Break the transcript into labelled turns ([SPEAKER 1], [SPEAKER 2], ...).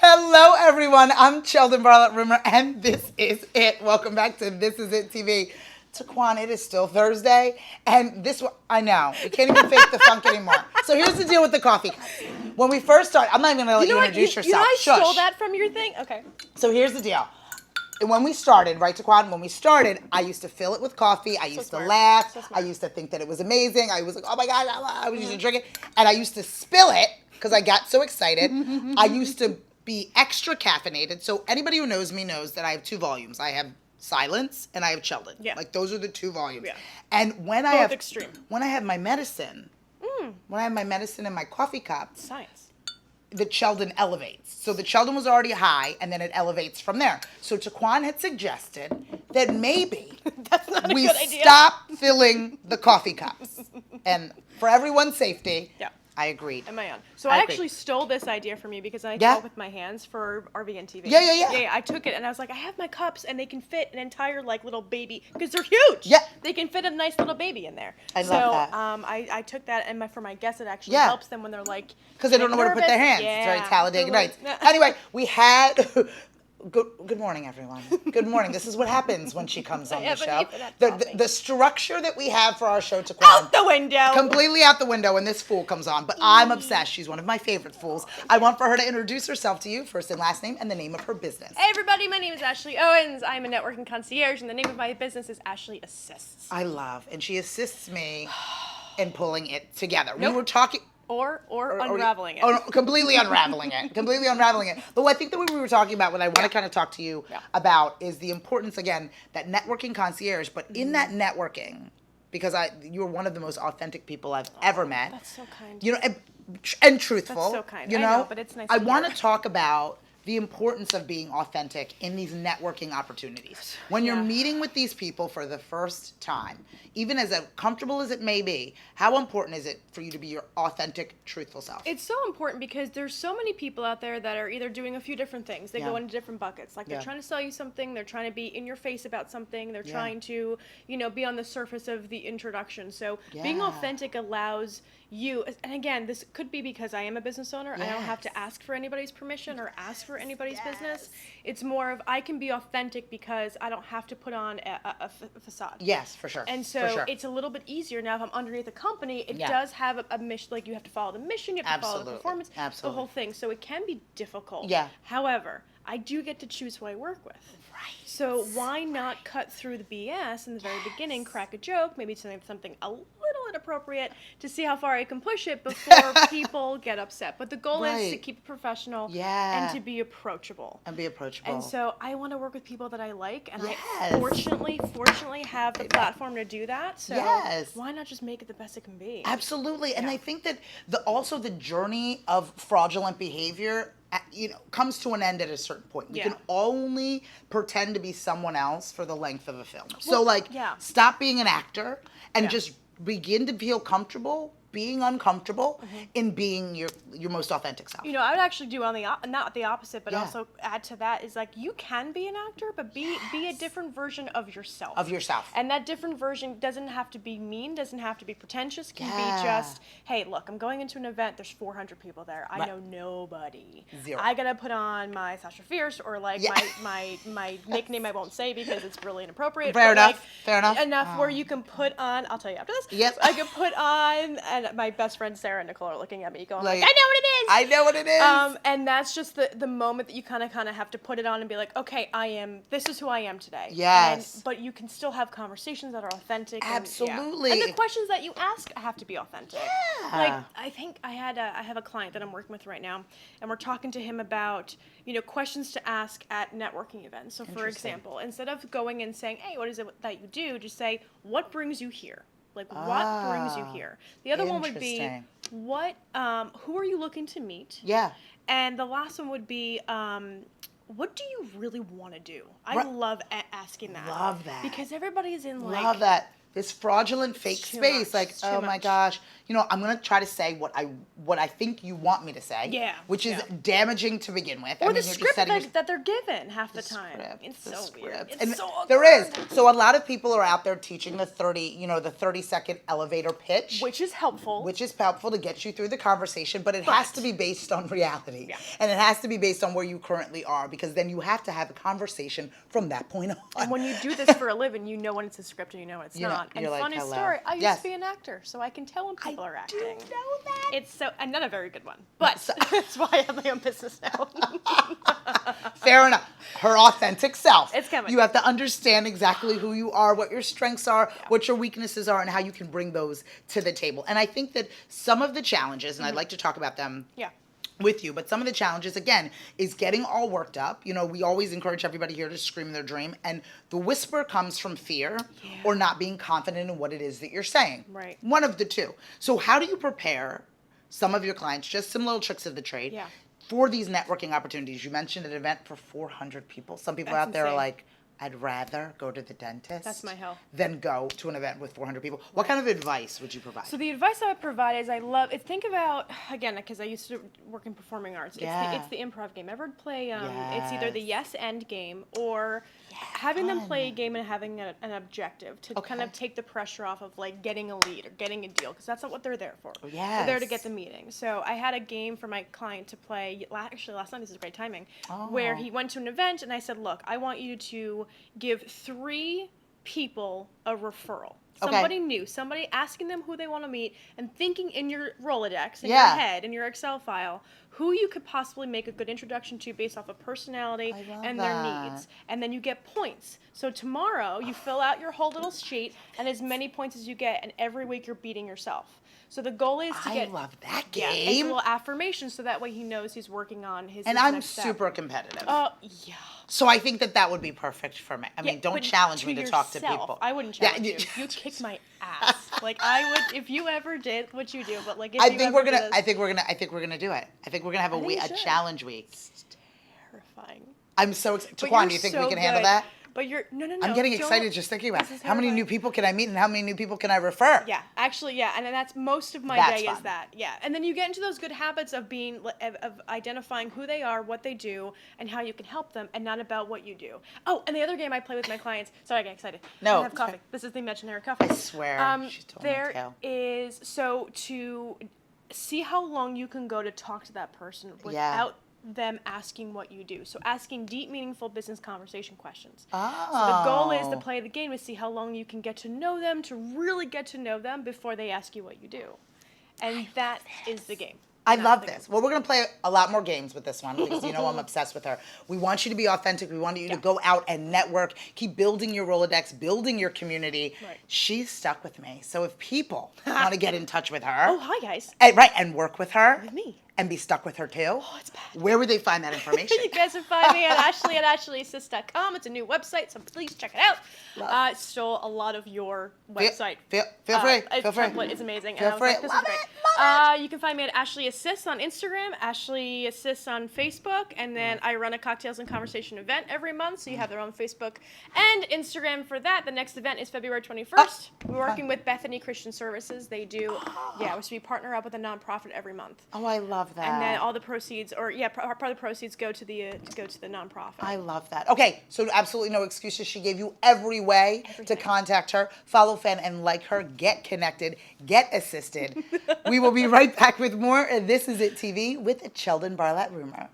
[SPEAKER 1] Hello, everyone. I'm Sheldon Bartlett Rimmer, and this is it. Welcome back to This Is It TV. Taquan, it is still Thursday, and I know, we can't even fake the funk anymore. So here's the deal with the coffee cups. When we first started, I'm not even going to let you introduce yourself.
[SPEAKER 2] You know I
[SPEAKER 1] Shush.
[SPEAKER 2] stole that from your thing? Okay.
[SPEAKER 1] So here's the deal. When we started, right, Taquan, when we started, I used to fill it with coffee. I used to laugh. I used to think that it was amazing. I was like, oh my God, I was used to drink it. And I used to spill it because I got so excited. I used to be extra caffeinated. So anybody who knows me knows that I have two volumes. I have Silence and I have Sheldon.
[SPEAKER 2] Yeah.
[SPEAKER 1] Like those are the two volumes.
[SPEAKER 2] Yeah.
[SPEAKER 1] And when
[SPEAKER 2] Both
[SPEAKER 1] I have
[SPEAKER 2] extreme.
[SPEAKER 1] When I have my medicine, when I have my medicine in my coffee cup,
[SPEAKER 2] Science.
[SPEAKER 1] the Sheldon elevates. So the Sheldon was already high, and then it elevates from there. So Taquan had suggested that maybe
[SPEAKER 2] That's not a
[SPEAKER 1] we
[SPEAKER 2] good idea.
[SPEAKER 1] stop filling the coffee cups. And for everyone's safety,
[SPEAKER 2] Yeah.
[SPEAKER 1] I agreed.
[SPEAKER 2] Am I on? So
[SPEAKER 1] I
[SPEAKER 2] I
[SPEAKER 1] agree.
[SPEAKER 2] actually stole this idea from you because I
[SPEAKER 1] Yeah?
[SPEAKER 2] talk with my hands for RVN TV.
[SPEAKER 1] Yeah.
[SPEAKER 2] I took it and I was like, I have my cups and they can fit an entire like little baby because they're huge.
[SPEAKER 1] Yeah.
[SPEAKER 2] They can fit a nice little baby in there.
[SPEAKER 1] I love that.
[SPEAKER 2] I took that and for my guests it actually
[SPEAKER 1] Yeah.
[SPEAKER 2] helps them when they're like
[SPEAKER 1] Because they don't know where to put their hands.
[SPEAKER 2] Yeah.
[SPEAKER 1] It's very Talladega
[SPEAKER 2] They're
[SPEAKER 1] Nights.
[SPEAKER 2] like,
[SPEAKER 1] Anyway, we had... Good morning, everyone. Good morning. This is what happens when she comes on the
[SPEAKER 2] haven't
[SPEAKER 1] show.
[SPEAKER 2] eaten that coffee.
[SPEAKER 1] The structure that we have for our show, Taquan,
[SPEAKER 2] out the window.
[SPEAKER 1] completely out the window when this fool comes on. But I'm obsessed. She's one of my favorite fools. I want for her to introduce herself to you, first and last name, and the name of her business.
[SPEAKER 2] Hey everybody, my name is Ashley Owens. I'm a networking concierge and the name of my business is Ashley Assists.
[SPEAKER 1] I love, and she assists me in pulling it together.
[SPEAKER 2] Nope.
[SPEAKER 1] We were talking...
[SPEAKER 2] Or unraveling it.
[SPEAKER 1] Oh, no, completely unraveling it. Completely unraveling it. But what I think that what we were talking about, what I want to kind of talk to you about is the importance, again, that networking concierge, but in that networking, because you're one of the most authentic people I've ever met.
[SPEAKER 2] That's so kind.
[SPEAKER 1] You know, and truthful.
[SPEAKER 2] That's so kind.
[SPEAKER 1] You
[SPEAKER 2] I know, but it's nice
[SPEAKER 1] I
[SPEAKER 2] to
[SPEAKER 1] want
[SPEAKER 2] hear.
[SPEAKER 1] to talk about the importance of being authentic in these networking opportunities. When you're meeting with these people for the first time, even as comfortable as it may be, how important is it for you to be your authentic, truthful self?
[SPEAKER 2] It's so important because there's so many people out there that are either doing a few different things. They go into different buckets. Like they're trying to sell you something, they're trying to be in your face about something, they're trying to, be on the surface of the introduction. So being authentic allows you, and again, this could be because I am a business owner. I don't have to ask for anybody's permission or ask for anybody's business. It's more of I can be authentic because I don't have to put on a facade.
[SPEAKER 1] Yes, for sure.
[SPEAKER 2] And so it's a little bit easier now if I'm underneath a company. It does have a mission, like you have to follow the mission, you have to follow the performance, the whole thing. So it can be difficult.
[SPEAKER 1] Yeah.
[SPEAKER 2] However, I do get to choose who I work with.
[SPEAKER 1] Right.
[SPEAKER 2] So why not cut through the BS in the very beginning, crack a joke, maybe something a little inappropriate to see how far I can push it before people get upset. But the goal is to keep it professional and to be approachable. And so I want to work with people that I like, and I fortunately have the platform to do that. So why not just make it the best it can be?
[SPEAKER 1] Absolutely. And I think that also the journey of fraudulent behavior comes to an end at a certain point. You can only pretend to be someone else for the length of a film. So stop being an actor and just begin to feel comfortable being uncomfortable in being your most authentic self.
[SPEAKER 2] I would actually do not the opposite, but also add to that is like you can be an actor, but be a different version of yourself. And that different version doesn't have to be mean, doesn't have to be pretentious. It can be just, hey, look, I'm going into an event. There's 400 people there. I know nobody.
[SPEAKER 1] Zero.
[SPEAKER 2] I gotta put on my Sasha Fierce or like my nickname I won't say because it's really inappropriate.
[SPEAKER 1] Fair enough.
[SPEAKER 2] Enough where you can put on. I'll tell you after this.
[SPEAKER 1] Yes.
[SPEAKER 2] I can put on. And my best friend Sarah and Nicole are looking at me going like, I know what it is. And that's just the moment that you kind of have to put it on and be like, okay, this is who I am today.
[SPEAKER 1] Yes.
[SPEAKER 2] But you can still have conversations that are authentic.
[SPEAKER 1] Absolutely.
[SPEAKER 2] And the questions that you ask have to be authentic. Yeah. Like I think I have a client that I'm working with right now, and we're talking to him about questions to ask at networking events. So for example, instead of going and saying, hey, what is it that you do? Just say, what brings you here? Like, what brings you here? The other one would be, who are you looking to meet?
[SPEAKER 1] Yeah.
[SPEAKER 2] And the last one would be, what do you really want to do? I love asking that.
[SPEAKER 1] Love that.
[SPEAKER 2] Because everybody is in like...
[SPEAKER 1] Love that. this fraudulent fake space. Like, oh my gosh, you know, I'm gonna try to say what I think you want me to say. Which is damaging to begin with.
[SPEAKER 2] Or the script that they're given half the time. It's so weird. It's so awkward.
[SPEAKER 1] There is. So a lot of people are out there teaching the 30-second elevator pitch.
[SPEAKER 2] Which is helpful.
[SPEAKER 1] Which is helpful to get you through the conversation, but it has to be based on reality. And it has to be based on where you currently are, because then you have to have a conversation from that point on.
[SPEAKER 2] And when you do this for a living, you know when it's a script and you know when it's not. And funny story, I used to be an actor, so I can tell when people are acting.
[SPEAKER 1] I do know that.
[SPEAKER 2] It's so, and not a very good one, but that's why I have my own business now.
[SPEAKER 1] Fair enough. Her authentic self.
[SPEAKER 2] It's coming.
[SPEAKER 1] You have to understand exactly who you are, what your strengths are, what your weaknesses are, and how you can bring those to the table. And I think that some of the challenges, and I'd like to talk about them with you, but some of the challenges, again, is getting all worked up. You know, we always encourage everybody here to scream their dream, and the whisper comes from fear or not being confident in what it is that you're saying.
[SPEAKER 2] Right.
[SPEAKER 1] One of the two. So how do you prepare some of your clients, just some little tricks of the trade, for these networking opportunities? You mentioned an event for 400 people. Some people out there are like, I'd rather go to the dentist than go to an event with 400 people. What kind of advice would you provide?
[SPEAKER 2] So the advice I would provide is think about, again, because I used to work in performing arts, it's the improv game. Ever play, it's either the yes and game or having them play a game and having an objective to kind of take the pressure off of like getting a lead or getting a deal, because that's not what they're there for. They're there to get the meeting. So I had a game for my client to play, actually last night, this is great timing, where he went to an event and I said, look, I want you to give 3 people a referral. Somebody new, somebody asking them who they want to meet and thinking in your Rolodex, in your head, in your Excel file, who you could possibly make a good introduction to based off of personality and their needs. And then you get points. So tomorrow you fill out your whole little sheet, and as many points as you get, and every week you're beating yourself. So the goal is to get...
[SPEAKER 1] I love that game.
[SPEAKER 2] It's a little affirmation, so that way he knows he's working on his
[SPEAKER 1] And I'm super competitive.
[SPEAKER 2] Oh, yeah.
[SPEAKER 1] So I think that would be perfect for me. I mean, don't challenge me to talk to people.
[SPEAKER 2] I wouldn't challenge you. You kick my ass. Like I would if you ever did what you do. But like if
[SPEAKER 1] I think we're gonna do it. I think we're gonna have a challenge week.
[SPEAKER 2] It's terrifying.
[SPEAKER 1] I'm so excited. Taquan, do you think we can handle that?
[SPEAKER 2] But you're no.
[SPEAKER 1] I'm getting excited just thinking about it. How many new people can I meet and how many new people can I refer?
[SPEAKER 2] Yeah, actually, and then that's most of my day is that. Yeah, and then you get into those good habits of of identifying who they are, what they do, and how you can help them, and not about what you do. Oh, and the other game I play with my clients. Sorry, I get excited.
[SPEAKER 1] No,
[SPEAKER 2] I have coffee. This is the imaginary coffee.
[SPEAKER 1] I swear. She's told me
[SPEAKER 2] there is to see how long you can go to talk to that person without them asking what you do. So asking deep, meaningful business conversation questions. So the goal is to play the game to see how long you can get to know them, to really get to know them before they ask you what you do. And that is the game.
[SPEAKER 1] I love this. Well, we're going to play a lot more games with this one because you know I'm obsessed with her. We want you to be authentic. We want you to go out and network, keep building your Rolodex, building your community.
[SPEAKER 2] Right.
[SPEAKER 1] She's stuck with me. So if people want to get in touch with her.
[SPEAKER 2] Oh, hi, guys.
[SPEAKER 1] And work with her.
[SPEAKER 2] With me.
[SPEAKER 1] And be stuck with her too.
[SPEAKER 2] Oh, it's bad.
[SPEAKER 1] Where would they find that information?
[SPEAKER 2] You guys can find me at ashley@ashleysassist.com. It's a new website, so please check it out. Stole a lot of your website.
[SPEAKER 1] Feel free.
[SPEAKER 2] Feel free. Template is amazing.
[SPEAKER 1] Feel free.
[SPEAKER 2] This
[SPEAKER 1] Love
[SPEAKER 2] is great.
[SPEAKER 1] it.
[SPEAKER 2] You can find me at Ashley Assists on Instagram, Ashley Assists on Facebook, and then I run a Cocktails and Conversation event every month, so you have their own Facebook and Instagram for that. The next event is February 21st. We're working with Bethany Christian Services. They do, we partner up with a nonprofit every month.
[SPEAKER 1] Oh, I love that.
[SPEAKER 2] And then all the proceeds, part of the proceeds go to the nonprofit.
[SPEAKER 1] I love that. Okay, so absolutely no excuses. She gave you every way to contact her. Follow, fan, and like her. Get connected. Get assisted. We will be right back with more. This is It TV with Sheldon Barlett Rumor.